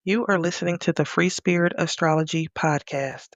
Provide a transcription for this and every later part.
You are listening to the Free Spirit Astrology Podcast.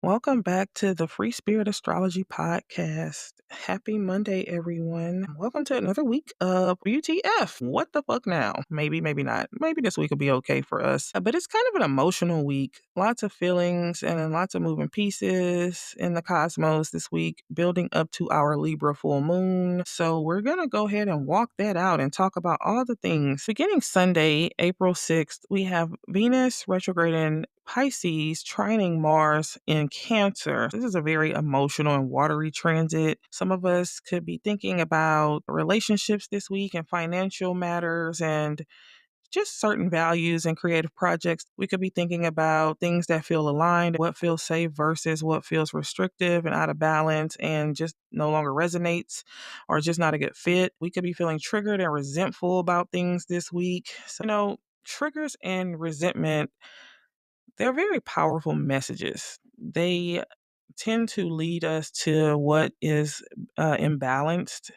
Welcome back to the Free Spirit Astrology Podcast. Happy Monday, everyone. Welcome to another week of UTF. What the fuck now? Maybe, maybe not. Maybe this week will be okay for us. But it's kind of an emotional week. Lots of feelings and lots of moving pieces in the cosmos this week, building up to our Libra full moon. So we're going to go ahead and walk that out and talk about all the things. Beginning Sunday, April 6th, we have Venus retrograde in Pisces trining Mars in Cancer. This is a very emotional and watery transit. Some of us could be thinking about relationships this week and financial matters and just certain values and creative projects. We could be thinking about things that feel aligned, what feels safe versus what feels restrictive and out of balance and just no longer resonates or just not a good fit. We could be feeling triggered and resentful about things this week. So, triggers and resentment, they're very powerful messages. They tend to lead us to what is imbalanced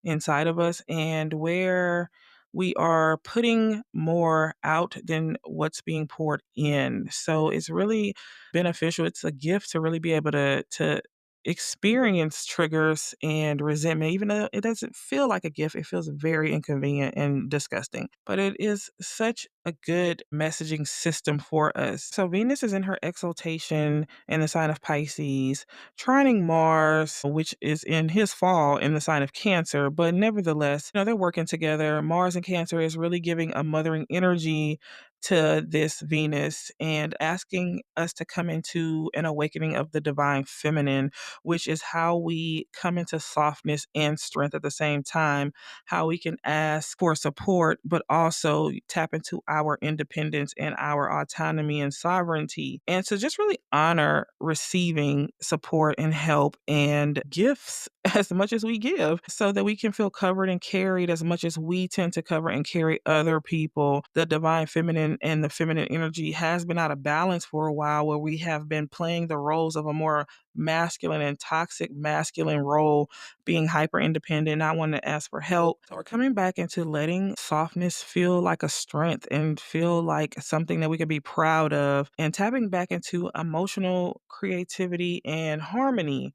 inside of us and where we are putting more out than what's being poured in. So it's really beneficial. It's a gift to really be able to experience triggers and resentment, even though it doesn't feel like a gift. It feels very inconvenient and disgusting, but it is such a good messaging system for us. So Venus is in her exaltation in the sign of Pisces, trining Mars, which is in his fall in the sign of Cancer. But nevertheless, they're working together. Mars and Cancer is really giving a mothering energy to this Venus and asking us to come into an awakening of the divine feminine, which is how we come into softness and strength at the same time, how we can ask for support, but also tap into our independence and our autonomy and sovereignty. And to just really honor receiving support and help and gifts as much as we give so that we can feel covered and carried as much as we tend to cover and carry other people. The divine feminine and the feminine energy has been out of balance for a while, where we have been playing the roles of a more masculine and toxic masculine role, being hyper independent, not wanting to ask for help. So we're coming back into letting softness feel like a strength and feel like something that we can be proud of, and tapping back into emotional creativity and harmony.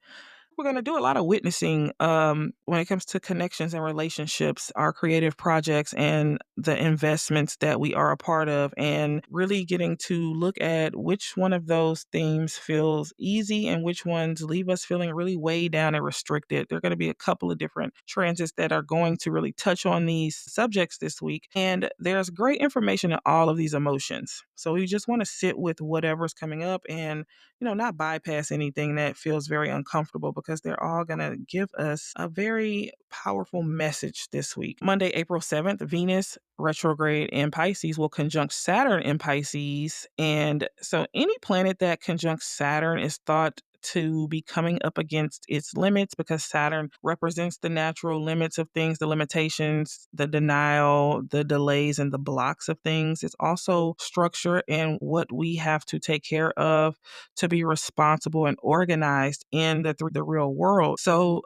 We're going to do a lot of witnessing when it comes to connections and relationships, our creative projects, and the investments that we are a part of, and really getting to look at which one of those themes feels easy and which ones leave us feeling really weighed down and restricted. There are going to be a couple of different transits that are going to really touch on these subjects this week, and there's great information in all of these emotions. So we just want to sit with whatever's coming up and not bypass anything that feels very uncomfortable, because they're all going to give us a very powerful message this week. Monday, April 7th, Venus retrograde in Pisces will conjunct Saturn in Pisces. And so any planet that conjuncts Saturn is thought to be coming up against its limits, because Saturn represents the natural limits of things, the limitations, the denial, the delays, and the blocks of things. It's also structure and what we have to take care of to be responsible and organized in the real world. So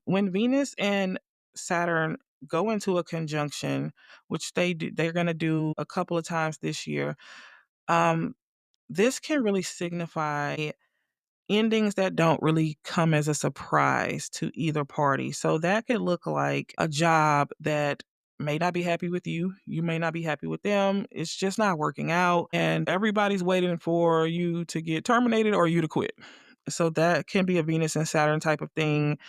when Venus and Saturn go into a conjunction, which they're going to do a couple of times this year, um, this can really signify endings that don't really come as a surprise to either party. So that could look like a job that may not be happy with you. You may not be happy with them. It's just not working out. And everybody's waiting for you to get terminated or you to quit. So that can be a Venus and Saturn type of thing.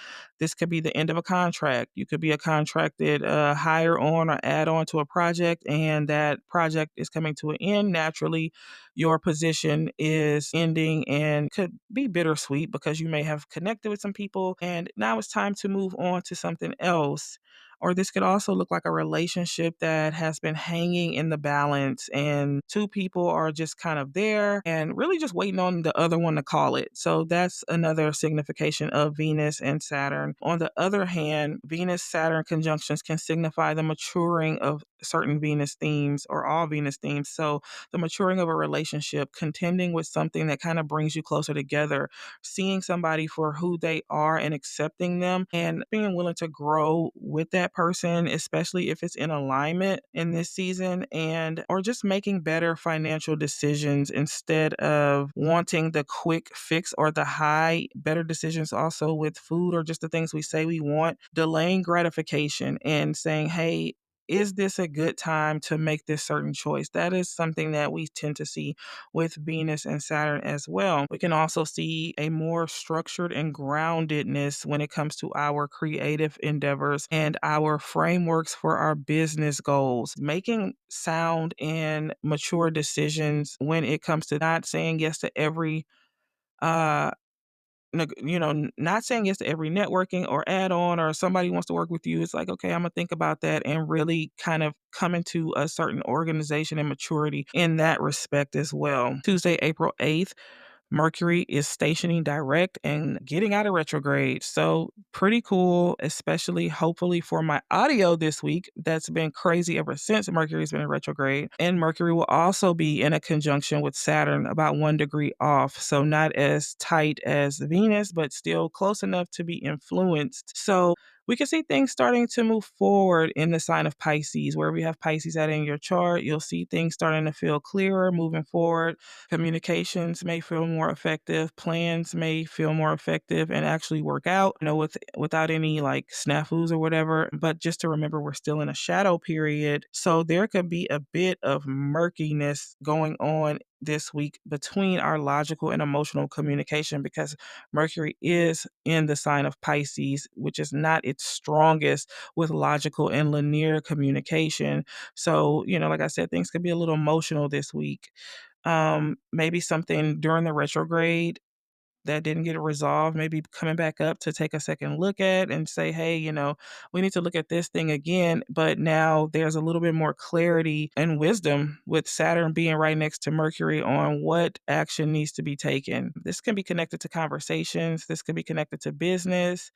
This could be the end of a contract. You could be a contracted hire on or add on to a project, and that project is coming to an end naturally. Your position is ending and could be bittersweet because you may have connected with some people and now it's time to move on to something else. Or this could also look like a relationship that has been hanging in the balance and two people are just kind of there and really just waiting on the other one to call it. So that's another signification of Venus and Saturn. On the other hand, Venus Saturn conjunctions can signify the maturing of certain Venus themes or all Venus themes. So the maturing of a relationship, contending with something that kind of brings you closer together, seeing somebody for who they are and accepting them and being willing to grow with that person, especially if it's in alignment in this season, and or just making better financial decisions instead of wanting the quick fix or the high. Better decisions also with food or just the things we say we want, delaying gratification and saying, hey, is this a good time to make this certain choice? That is something that we tend to see with Venus and Saturn as well. We can also see a more structured and groundedness when it comes to our creative endeavors and our frameworks for our business goals, making sound and mature decisions when it comes to not saying yes to every uh not saying yes to every networking or add on or somebody wants to work with you. It's like, okay, I'm going to think about that and really kind of come into a certain organization and maturity in that respect as well. Tuesday, April 8th. Mercury is stationing direct and getting out of retrograde. So, pretty cool, especially hopefully for my audio this week. That's been crazy ever since Mercury's been in retrograde. And Mercury will also be in a conjunction with Saturn about 1 degree off. So, not as tight as Venus, but still close enough to be influenced. So, we can see things starting to move forward in the sign of Pisces. Wherever you have Pisces at in your chart, you'll see things starting to feel clearer moving forward. Communications may feel more effective, plans may feel more effective and actually work out, without any like snafus or whatever. But just to remember, we're still in a shadow period. So there could be a bit of murkiness going on this week between our logical and emotional communication because Mercury is in the sign of Pisces, which is not its strongest with logical and linear communication. So, like I said, things could be a little emotional this week. Maybe something during the retrograde that didn't get resolved, maybe coming back up to take a second look at and say, hey, we need to look at this thing again. But now there's a little bit more clarity and wisdom with Saturn being right next to Mercury on what action needs to be taken. This can be connected to conversations, this could be connected to business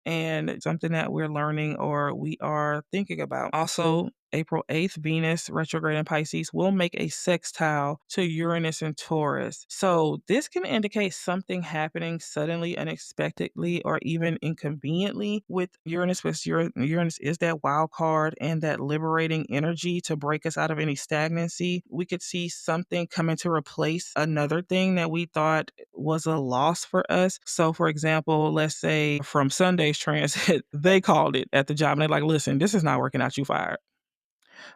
and something that we're learning or we are thinking about. Also, April 8th, Venus retrograde in Pisces will make a sextile to Uranus and Taurus. So, this can indicate something happening suddenly, unexpectedly, or even inconveniently with Uranus, because Uranus is that wild card and that liberating energy to break us out of any stagnancy. We could see something coming to replace another thing that we thought was a loss for us. So, for example, let's say from Sunday's transit, they called it at the job and they're like, listen, this is not working out, you fired.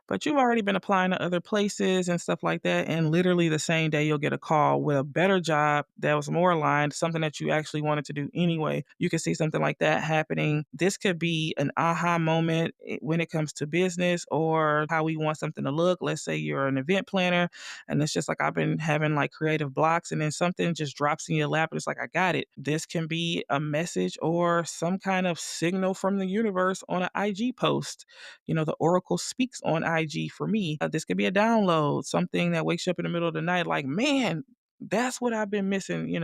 But you've already been applying to other places and stuff like that. And literally the same day, you'll get a call with a better job that was more aligned, something that you actually wanted to do anyway. You can see something like that happening. This could be an aha moment when it comes to business or how we want something to look. Let's say you're an event planner and it's just like I've been having like creative blocks and then something just drops in your lap and it's like, I got it. This can be a message or some kind of signal from the universe on an IG post. The Oracle speaks on IG for me. This could be a download, something that wakes you up in the middle of the night, like, man, that's what I've been missing.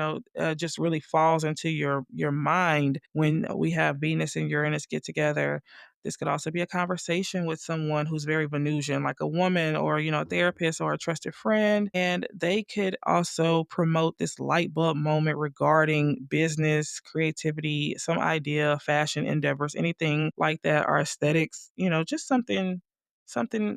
Just really falls into your mind when we have Venus and Uranus get together. This could also be a conversation with someone who's very Venusian, like a woman or, a therapist or a trusted friend. And they could also promote this light bulb moment regarding business, creativity, some idea, fashion endeavors, anything like that, or aesthetics, just something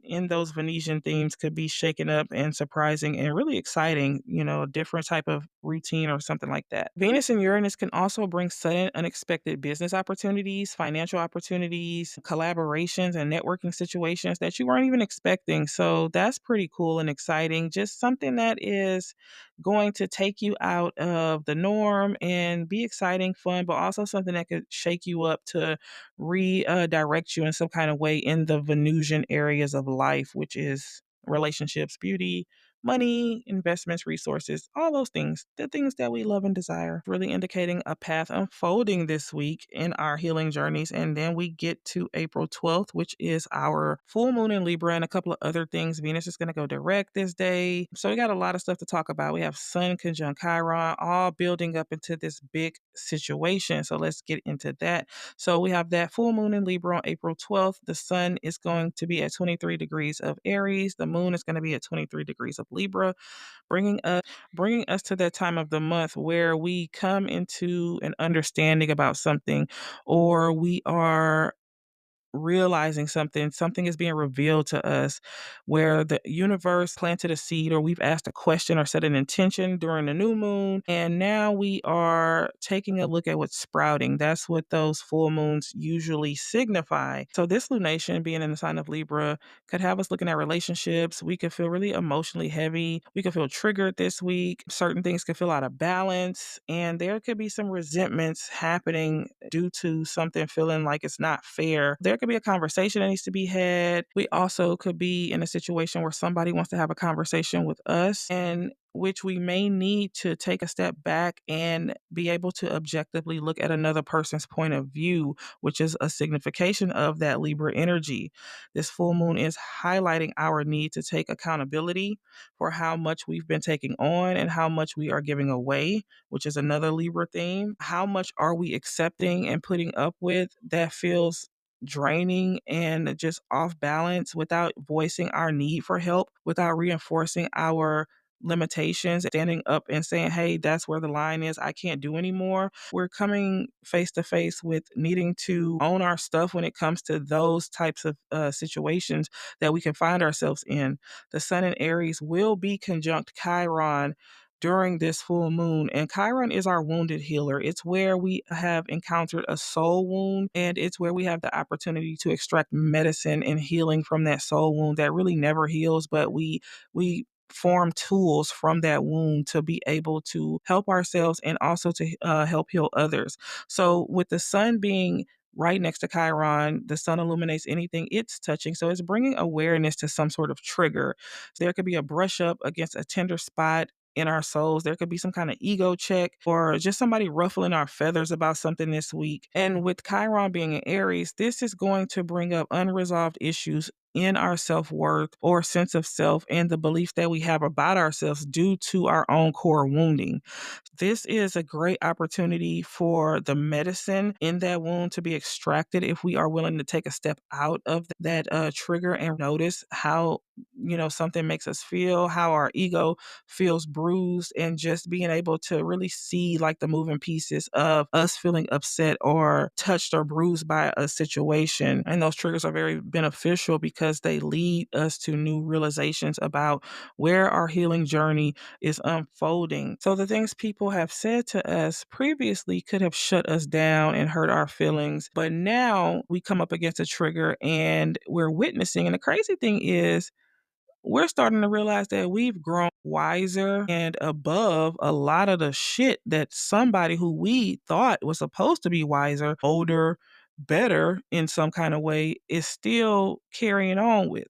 in those Venetian themes could be shaken up and surprising and really exciting, a different type of routine or something like that. Venus and Uranus can also bring sudden, unexpected business opportunities, financial opportunities, collaborations, and networking situations that you weren't even expecting. So that's pretty cool and exciting. Just something that is going to take you out of the norm and be exciting, fun, but also something that could shake you up to redirect you in some kind of way in the Venusian areas of life, which is relationships, beauty, money, investments, resources, all those things, the things that we love and desire, really indicating a path unfolding this week in our healing journeys. And then we get to April 12th, which is our full moon in Libra and a couple of other things. Venus is going to go direct this day. So we got a lot of stuff to talk about. We have Sun conjunct Chiron, all building up into this big situation. So let's get into that. So we have that full moon in Libra on April 12th. The sun is going to be at 23 degrees of Aries. The moon is going to be at 23 degrees of Libra, bringing us to that time of the month where we come into an understanding about something, or we are realizing something is being revealed to us, where the universe planted a seed, or we've asked a question or set an intention during the new moon, and now we are taking a look at what's sprouting. That's what those full moons usually signify. So this lunation, being in the sign of Libra, could have us looking at relationships. We could feel really emotionally heavy. We could feel triggered this week. Certain things could feel out of balance, and there could be some resentments happening due to something feeling like it's not fair. There could be a conversation that needs to be had. We also could be in a situation where somebody wants to have a conversation with us, and which we may need to take a step back and be able to objectively look at another person's point of view, which is a signification of that Libra energy. This full moon is highlighting our need to take accountability for how much we've been taking on and how much we are giving away, which is another Libra theme. How much are we accepting and putting up with that feels draining and just off balance, without voicing our need for help, without reinforcing our limitations, standing up and saying, hey, that's where the line is. I can't do anymore. We're coming face to face with needing to own our stuff when it comes to those types of situations that we can find ourselves in. The sun in Aries will be conjunct Chiron during this full moon. And Chiron is our wounded healer. It's where we have encountered a soul wound, and it's where we have the opportunity to extract medicine and healing from that soul wound that really never heals, but we form tools from that wound to be able to help ourselves and also to help heal others. So with the sun being right next to Chiron, the sun illuminates anything it's touching. So it's bringing awareness to some sort of trigger. So there could be a brush up against a tender spot in our souls. There could be some kind of ego check, or just somebody ruffling our feathers about something this week. And with Chiron being in Aries, this is going to bring up unresolved issues in our self-worth or sense of self, and the belief that we have about ourselves due to our own core wounding. This is a great opportunity for the medicine in that wound to be extracted if we are willing to take a step out of that trigger and notice how, something makes us feel, how our ego feels bruised, and just being able to really see like the moving pieces of us feeling upset or touched or bruised by a situation. And those triggers are very beneficial because they lead us to new realizations about where our healing journey is unfolding. So the things people have said to us previously could have shut us down and hurt our feelings, but now we come up against a trigger and we're witnessing. And the crazy thing is, we're starting to realize that we've grown wiser and above a lot of the shit that somebody who we thought was supposed to be wiser, older, better in some kind of way is still carrying on with.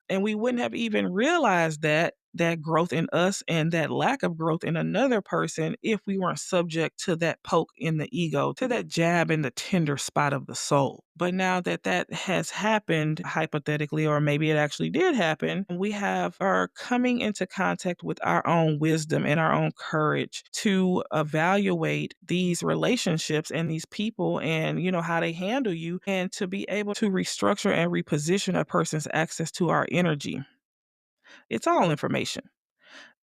And we wouldn't have even realized that growth in us and that lack of growth in another person if we weren't subject to that poke in the ego, to that jab in the tender spot of the soul. But now that that has happened, hypothetically, or maybe it actually did happen, we are coming into contact with our own wisdom and our own courage to evaluate these relationships and these people, and how they handle you, and to be able to restructure and reposition a person's access to our energy. It's all information.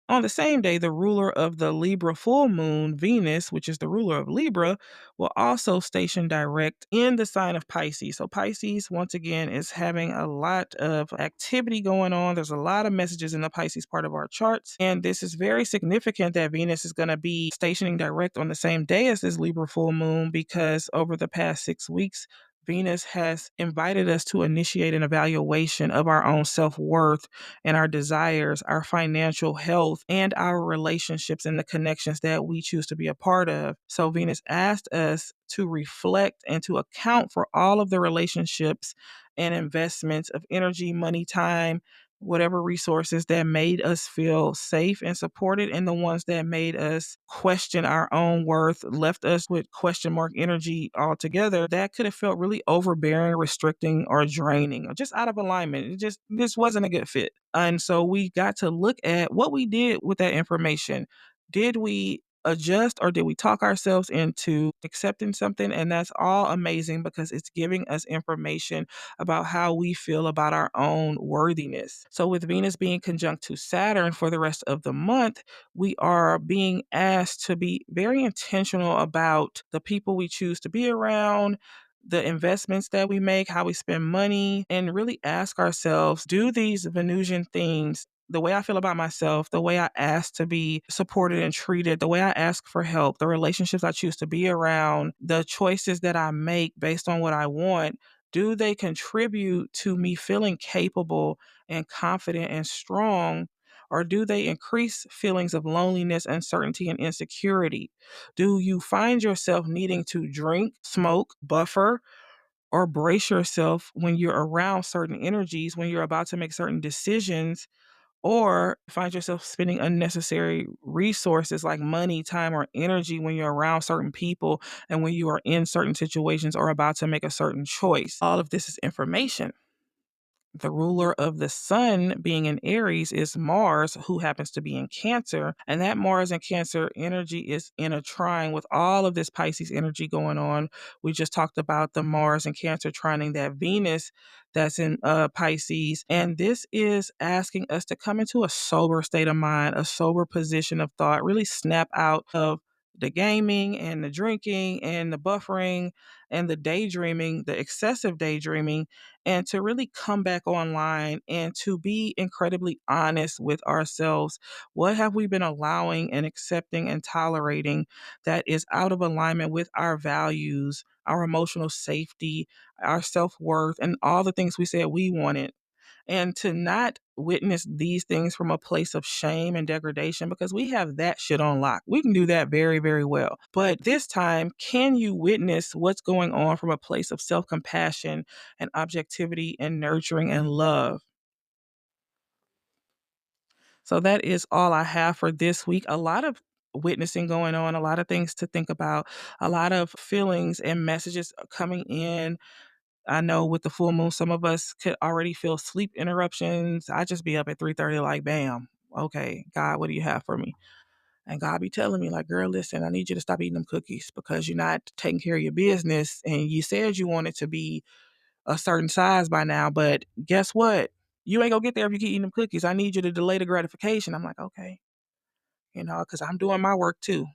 On the same day, the ruler of the Libra full moon, Venus, which is the ruler of Libra, will also station direct in the sign of Pisces. So Pisces, once again, is having a lot of activity going on. There's a lot of messages in the Pisces part of our charts. And this is very significant that Venus is going to be stationing direct on the same day as this Libra full moon, because over the past 6 weeks, Venus has invited us to initiate an evaluation of our own self-worth and our desires, our financial health, and our relationships and the connections that we choose to be a part of. So Venus asked us to reflect and to account for all of the relationships and investments of energy, money, time whatever resources that made us feel safe and supported, and the ones that made us question our own worth, left us with question mark energy altogether, that could have felt really overbearing, restricting, or draining, or just out of alignment. This wasn't a good fit. And so we got to look at what we did with that information. Did we adjust, or did we talk ourselves into accepting something? And that's all amazing because it's giving us information about how we feel about our own worthiness. So, with Venus being conjunct to Saturn for the rest of the month, we are being asked to be very intentional about the people we choose to be around, the investments that we make, how we spend money, and really ask ourselves, do these Venusian things, the way I feel about myself, the way I ask to be supported and treated, the way I ask for help, the relationships I choose to be around, the choices that I make based on what I want, do they contribute to me feeling capable and confident and strong? Or do they increase feelings of loneliness, uncertainty, and insecurity? Do you find yourself needing to drink, smoke, buffer, or brace yourself when you're around certain energies, when you're about to make certain decisions, or find yourself spending unnecessary resources like money, time, or energy when you're around certain people and when you are in certain situations or about to make a certain choice? All of this is information. The ruler of the sun being in Aries is Mars, who happens to be in Cancer. And that Mars and Cancer energy is in a trine with all of this Pisces energy going on. We just talked about the Mars and Cancer trining that Venus that's in Pisces. And this is asking us to come into a sober state of mind, a sober position of thought, really snap out of the gaming and the drinking and the buffering and the daydreaming, the excessive daydreaming, and to really come back online and to be incredibly honest with ourselves. What have we been allowing and accepting and tolerating that is out of alignment with our values, our emotional safety, our self worth, and all the things we said we wanted? And to not witness these things from a place of shame and degradation, because we have that shit on lock. We can do that very, very well. But this time, can you witness what's going on from a place of self compassion and objectivity and nurturing and love? So that is all I have for this week. A lot of witnessing going on, a lot of things to think about, a lot of feelings and messages coming in. I know with the full moon, some of us could already feel sleep interruptions. I just be up at 3:30 like, bam, okay, God, what do you have for me? And God be telling me, like, girl, listen, I need you to stop eating them cookies because you're not taking care of your business. And you said you wanted to be a certain size by now, but guess what? You ain't gonna get there if you keep eating them cookies. I need you to delay the gratification. I'm like, okay, because I'm doing my work too,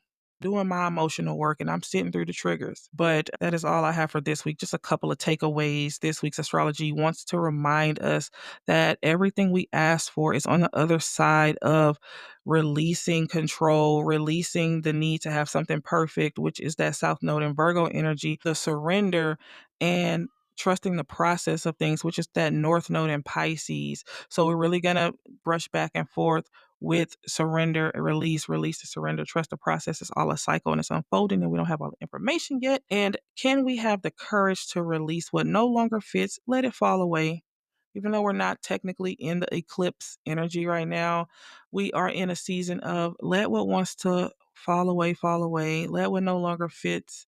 doing my emotional work, and I'm sitting through the triggers. But that is all I have for this week. Just a couple of takeaways. This week's astrology wants to remind us that everything we ask for is on the other side of releasing control, releasing the need to have something perfect, which is that South Node in Virgo energy, the surrender, and trusting the process of things, which is that North Node in Pisces. So we're really going to brush back and forth with surrender and release, release to surrender, trust the process is all a cycle and it's unfolding and we don't have all the information yet. And can we have the courage to release what no longer fits, let it fall away? Even though we're not technically in the eclipse energy right now, we are in a season of let what wants to fall away, fall away. Let what no longer fits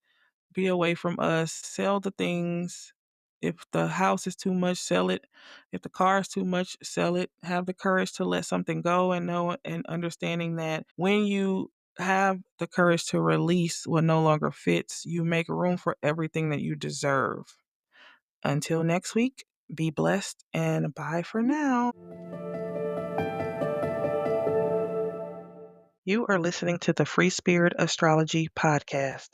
be away from us. Sell the things. If the house is too much, sell it. If the car is too much, sell it. Have the courage to let something go and know and understanding that when you have the courage to release what no longer fits, you make room for everything that you deserve. Until next week, be blessed and bye for now. You are listening to the Free Spirit Astrology Podcast.